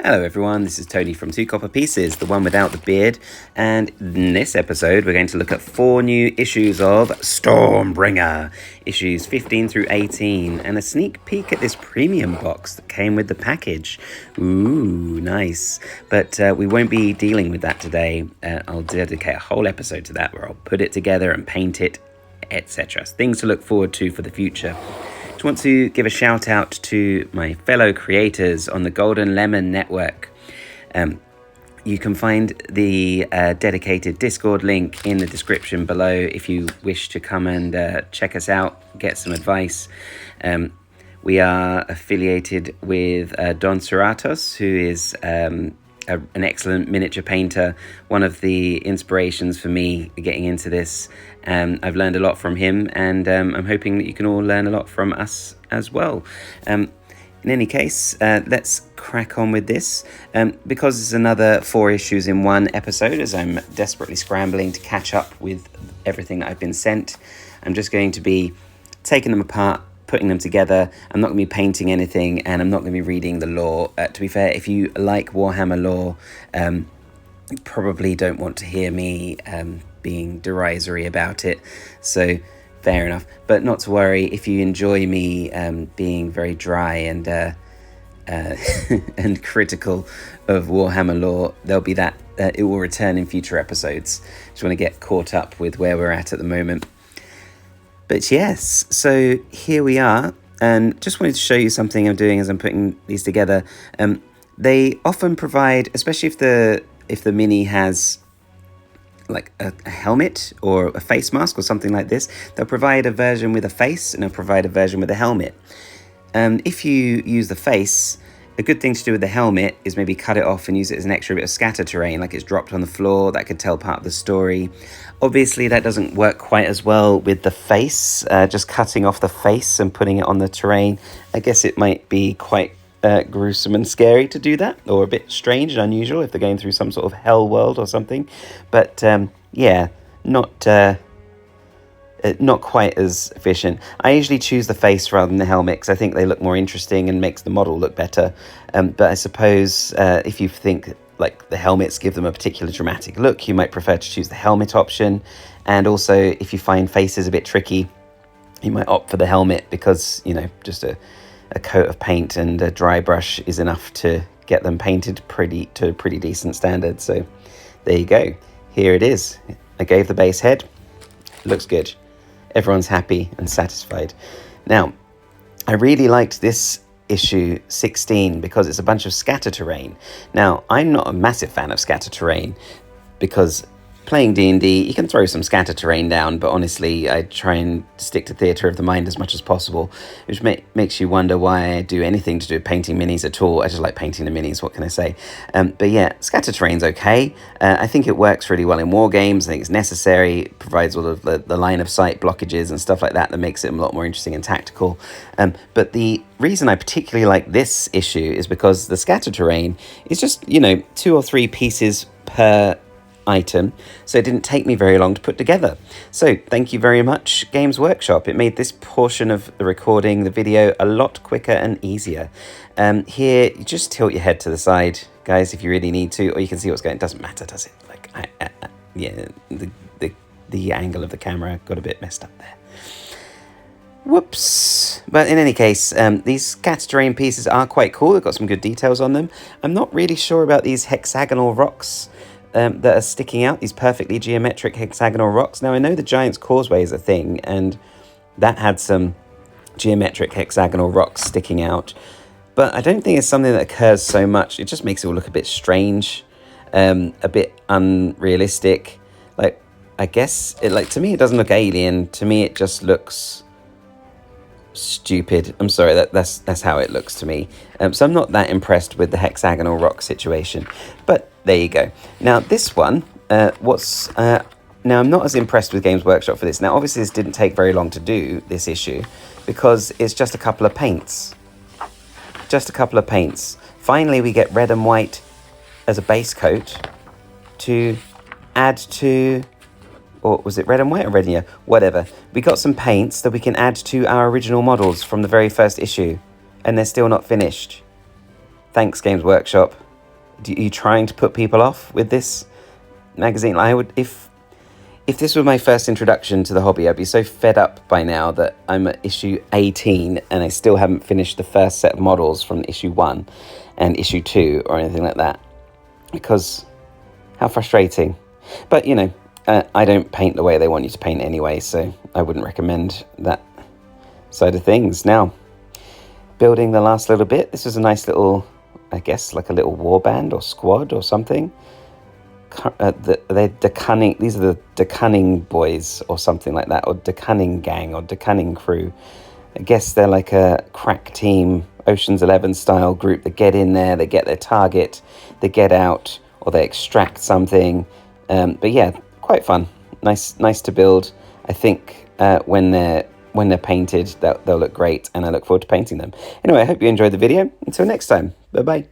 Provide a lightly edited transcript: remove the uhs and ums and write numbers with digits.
Hello everyone, this is Tony from Two Copper Pieces, the one without the beard, and in this episode we're going to look at 4 new issues of Stormbringer, issues 15 through 18, and a sneak peek at this premium box that came with the package. Ooh, nice. But we won't be dealing with that today. I'll dedicate a whole episode to that where I'll put it together and paint it, etc. Things to look forward to for the future. I want to give a shout out to my fellow creators on the Golden Lemon Network. You can find the dedicated Discord link in the description below if you wish to come and check us out, get some advice. We are affiliated with Don Serratos, who is an excellent miniature painter, one of the inspirations for me getting into this. I've learned a lot from him, and I'm hoping that you can all learn a lot from us as well. In any case, let's crack on with this. Because it's another 4 issues in one episode, as I'm desperately scrambling to catch up with everything that I've been sent, I'm just going to be taking them apart, putting them together. I'm not going to be painting anything, and I'm not going to be reading the lore. To be fair, if you like Warhammer lore, you probably don't want to hear me being derisory about it, so fair enough. But not to worry, if you enjoy me being very dry and and critical of Warhammer lore, there'll be that. It will return in future episodes. Just want to get caught up with where we're at the moment. But yes, so here we are, and just wanted to show you something I'm doing as I'm putting these together. They often provide, especially if the mini has like a helmet or a face mask or something like this, they'll provide a version with a face and they'll provide a version with a helmet. If you use the face, a good thing to do with the helmet is maybe cut it off and use it as an extra bit of scatter terrain, like it's dropped on the floor. That could tell part of the story. Obviously, that doesn't work quite as well with the face, just cutting off the face and putting it on the terrain. I guess it might be quite gruesome and scary to do that, or a bit strange and unusual if they're going through some sort of hell world or something. But yeah, not quite as efficient. I usually choose the face rather than the helmet because I think they look more interesting and makes the model look better. But I suppose if you think like the helmets give them a particular dramatic look, you might prefer to choose the helmet option. And also, if you find faces a bit tricky, you might opt for the helmet because, you know, just a coat of paint and a dry brush is enough to get them painted to a pretty decent standard. So there you go. Here it is. I gave the base head. Looks good. Everyone's happy and satisfied. Now, I really liked this issue 16 because it's a bunch of scatter terrain. Now, I'm not a massive fan of scatter terrain because playing D&D, you can throw some scatter terrain down, but honestly, I try and stick to theatre of the mind as much as possible, which makes you wonder why I do anything to do with painting minis at all. I just like painting the minis, what can I say? But yeah, scatter terrain's okay. I think it works really well in war games. I think it's necessary. It provides all of the line of sight blockages and stuff like that makes it a lot more interesting and tactical. But the reason I particularly like this issue is because the scatter terrain is just, 2 or 3 pieces per item, so it didn't take me very long to put together. So thank you very much, Games Workshop. It made this portion of the recording, the video, a lot quicker and easier. Here, you just tilt your head to the side, guys, if you really need to, or you can see what's going. It doesn't matter, does it? Like, yeah, the angle of the camera got a bit messed up there. Whoops. But in any case, these scatter terrain pieces are quite cool. They've got some good details on them. I'm not really sure about these hexagonal rocks that are sticking out, these perfectly geometric hexagonal rocks. Now, I know the Giant's Causeway is a thing, and that had some geometric hexagonal rocks sticking out, but I don't think it's something that occurs so much. It just makes it all look a bit strange, a bit unrealistic. Like, I guess, to me, it doesn't look alien. To me, it just looks stupid. I'm sorry, that's how it looks to me. So I'm not that impressed with the hexagonal rock situation, but there you go. Now this one, now I'm not as impressed with Games Workshop for this. Now obviously this didn't take very long to do, this issue, because it's just a couple of paints. Finally we get red and white as a base coat to add to, or was it red and white or red and yellow? Whatever. We got some paints that we can add to our original models from the very first issue, and they're still not finished. Thanks, Games Workshop. are you trying to put people off with this magazine? I would, if this were my first introduction to the hobby, I'd be so fed up by now that I'm at issue 18 and I still haven't finished the first set of models from issue 1 and issue 2 or anything like that. Because how frustrating. But, you know, I don't paint the way they want you to paint anyway, so I wouldn't recommend that side of things. Now, building the last little bit. This was a nice little, I guess, like a little war band or squad or something. They're De Cunning. These are the De Cunning boys or something like that, or De Cunning gang or De Cunning crew. I guess they're like a crack team, Ocean's 11 style group that get in there, they get their target, they get out, or they extract something. But yeah, quite fun. Nice to build. I think when they're painted, they'll look great, and I look forward to painting them. Anyway, I hope you enjoyed the video. Until next time, bye bye.